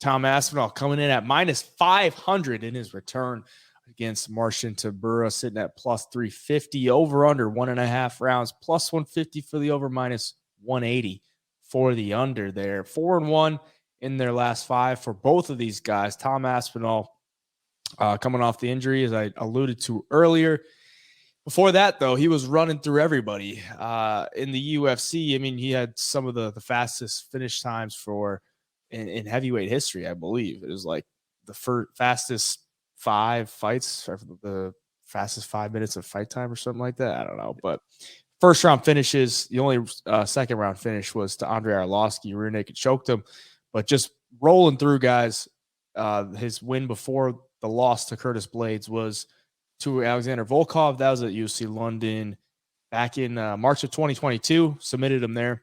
Tom Aspinall coming in at minus 500 in his return against Marcin Tybura, sitting at plus 350, over under 1.5 rounds, plus 150 for the over, minus 180 for the under there. 4-1 in their last 5 for both of these guys. Tom Aspinall coming off the injury, as I alluded to earlier. Before that, though, he was running through everybody in the UFC. I mean, he had some of the fastest finish times in heavyweight history, I believe. It was like the fastest 5 fights, or the fastest 5 minutes of fight time or something like that. I don't know. But first round finishes, the only second round finish was to Andrei Arlovski. Rear naked choked him. But just rolling through guys, his win before the loss to Curtis Blades was to Alexander Volkov. That was at UFC London back in March of 2022. Submitted him there.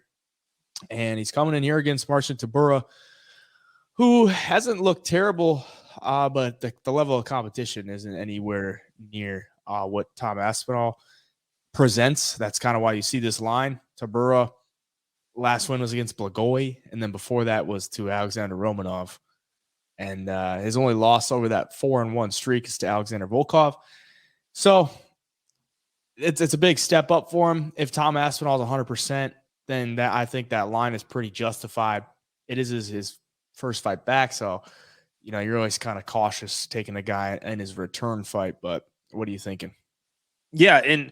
And he's coming in here against Marcin Tybura, who hasn't looked terrible, but the level of competition isn't anywhere near what Tom Aspinall presents. That's kind of why you see this line. Tybura, last win was against Blagoy, and then before that was to Alexander Romanov. And his only loss over that 4-1 streak is to Alexander Volkov. So it's a big step up for him. If Tom Aspinall is 100%, then I think that line is pretty justified. It is his first fight back, so you're always kind of cautious taking a guy in his return fight. But what are you thinking? Yeah, and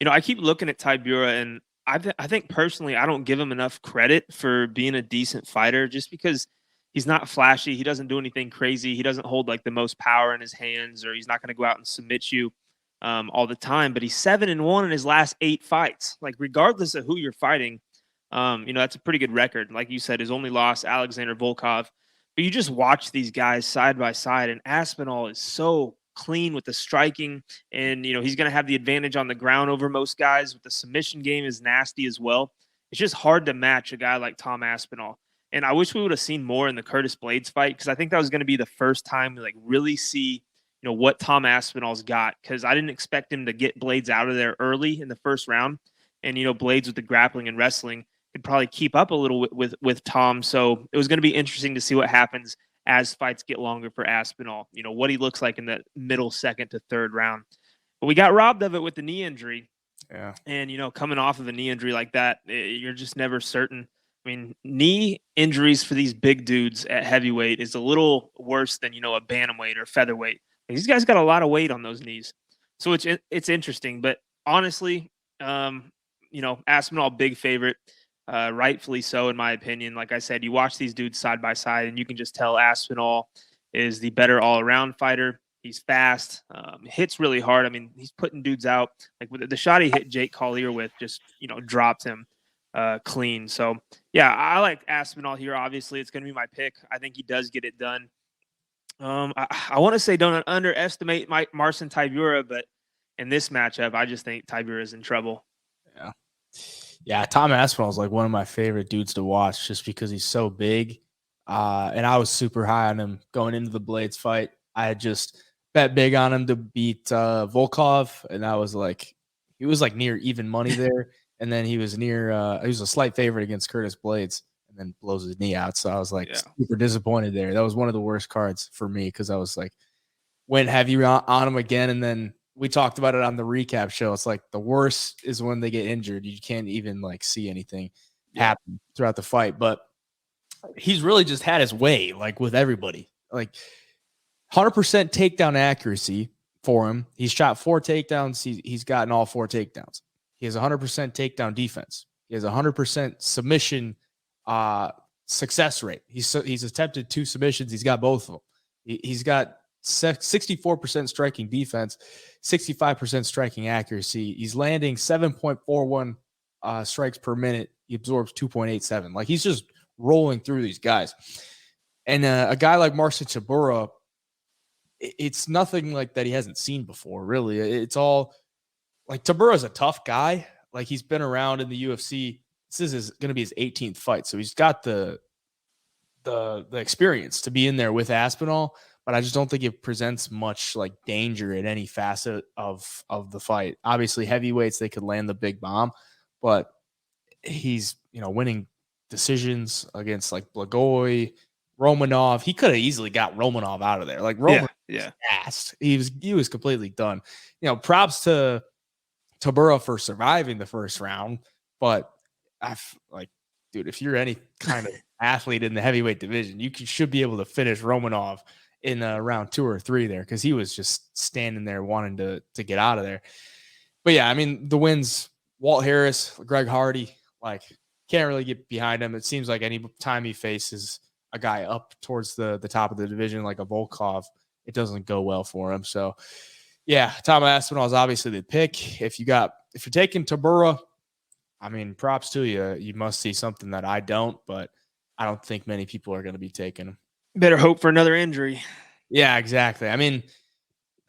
I keep looking at Tybura, and I think personally I don't give him enough credit for being a decent fighter, just because he's not flashy. He doesn't do anything crazy. He doesn't hold like the most power in his hands, or he's not going to go out and submit you all the time. But he's 7-1 in his last 8 fights. Like, regardless of who you're fighting, that's a pretty good record. Like you said, his only loss, Alexander Volkov. But you just watch these guys side by side, and Aspinall is so clean with the striking, and he's going to have the advantage on the ground over most guys. With the submission game is nasty as well. It's just hard to match a guy like Tom Aspinall. And I wish we would have seen more in the Curtis Blades fight, because I think that was going to be the first time we really see what Tom Aspinall's got, because I didn't expect him to get Blades out of there early in the first round. And Blades with the grappling and wrestling could probably keep up a little with Tom. So it was going to be interesting to see what happens as fights get longer for Aspinall, what he looks like in the middle second to third round. But we got robbed of it with the knee injury. Yeah. And, coming off of a knee injury like that, you're just never certain. I mean, knee injuries for these big dudes at heavyweight is a little worse than, a bantamweight or featherweight. These guys got a lot of weight on those knees. So it's interesting. But honestly, Aspinall, big favorite. Rightfully so, in my opinion. Like I said, you watch these dudes side by side, and you can just tell Aspinall is the better all-around fighter. He's fast, hits really hard. I mean, he's putting dudes out. Like with the shot he hit Jake Collier with, just dropped him clean. So yeah, I like Aspinall here. Obviously, it's going to be my pick. I think he does get it done. I want to say don't underestimate Marcin Tybura, but in this matchup, I just think Tybura is in trouble. Yeah, Tom Aspinall is like one of my favorite dudes to watch, just because he's so big. And I was super high on him going into the Blades fight. I had just bet big on him to beat Volkov, and I was like, he was like near even money there. And then he was he was a slight favorite against Curtis Blades, and then blows his knee out. So I was like super disappointed there. That was one of the worst cards for me, because I was like, went heavy on him again, and then we talked about it on the recap show. It's like the worst is when they get injured. You can't even see anything happen throughout the fight. But he's really just had his way, with everybody. 100% takedown accuracy for him. He's shot 4 takedowns. He's gotten all 4 takedowns. He has 100% takedown defense. He has 100% submission success rate. He's attempted 2 submissions. He's got both of them. He's got 64% striking defense, 65% striking accuracy. He's landing 7.41 strikes per minute. He absorbs 2.87. He's just rolling through these guys. And a guy like Marcin Tybura, it's nothing like that he hasn't seen before, really. It's all Tybura is a tough guy. He's been around in the UFC. This is going to be his 18th fight, so he's got the experience to be in there with Aspinall. But I just don't think it presents much danger in any facet of the fight. Obviously, heavyweights, they could land the big bomb, but he's winning decisions against Blagoy, Romanov, he could have easily got Romanov out of there. Like Romanov was fast. He was completely done. You know, props to Tybura for surviving the first round, but like, dude, if you're any kind of athlete in the heavyweight division, you should be able to finish Romanov in round 2 or 3 there, because he was just standing there wanting to get out of there. But yeah, I mean, the wins, Walt Harris, Greg Hardy, like, can't really get behind him. It seems like any time he faces a guy up towards the top of the division like a Volkov, it doesn't go well for him. So yeah, Tom Aspinall is obviously the pick. If you're taking Tybura, I mean, props to you. You must see something that I don't, but I don't think many people are going to be taking him. Better hope for another injury. Yeah, exactly. I mean,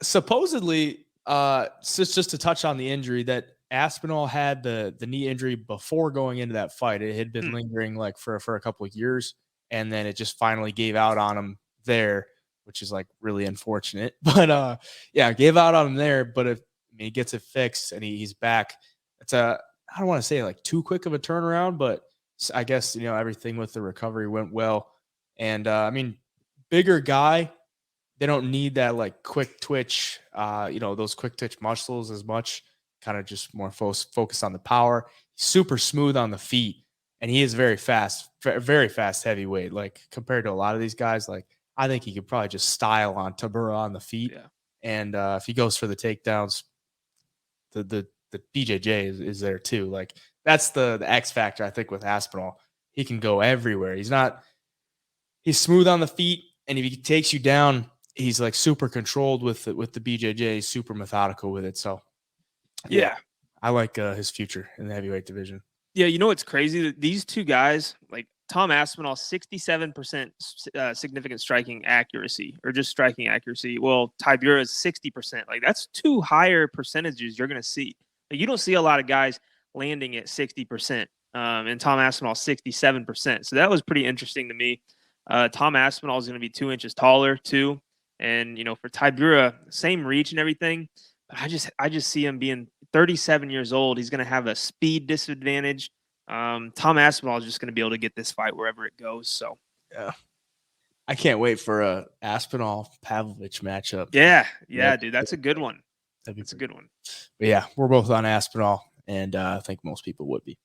supposedly, just to touch on the injury, that Aspinall had the knee injury before going into that fight. It had been lingering like for a couple of years, and then it just finally gave out on him there, which is like really unfortunate. But yeah, gave out on him there. But if he gets it fixed and he's back, it's I don't want to say like too quick of a turnaround, but I guess, you know, everything with the recovery went well. And I mean, bigger guy, they don't need that like quick twitch, you know, those quick twitch muscles as much. Kind of just more focused on the power. Super smooth on the feet, and he is very fast heavyweight. Like compared to a lot of these guys, like I think he could probably just style on Tybura on the feet. Yeah. And if he goes for the takedowns, the BJJ is there too. Like that's the X factor, I think, with Aspinall. He can go everywhere. He's smooth on the feet, and if he takes you down, he's like super controlled with the BJJ, super methodical with it. So yeah, I like his future in the heavyweight division. Yeah, you know what's crazy? These two guys, like Tom Aspinall, 67% significant striking accuracy, or just striking accuracy. Well, Tybura is 60%. Like that's two higher percentages you're going to see. Like, you don't see a lot of guys landing at 60%, and Tom Aspinall 67%. So that was pretty interesting to me. Tom Aspinall is going to be 2 inches taller too, and you know, for Tybura, same reach and everything. But I just see him being 37 years old. He's going to have a speed disadvantage. Tom Aspinall is just going to be able to get this fight wherever it goes. So yeah, I can't wait for a Aspinall Pavlovich matchup. Yeah, dude, that's a good one. That's a good one. But yeah, we're both on Aspinall, and I think most people would be.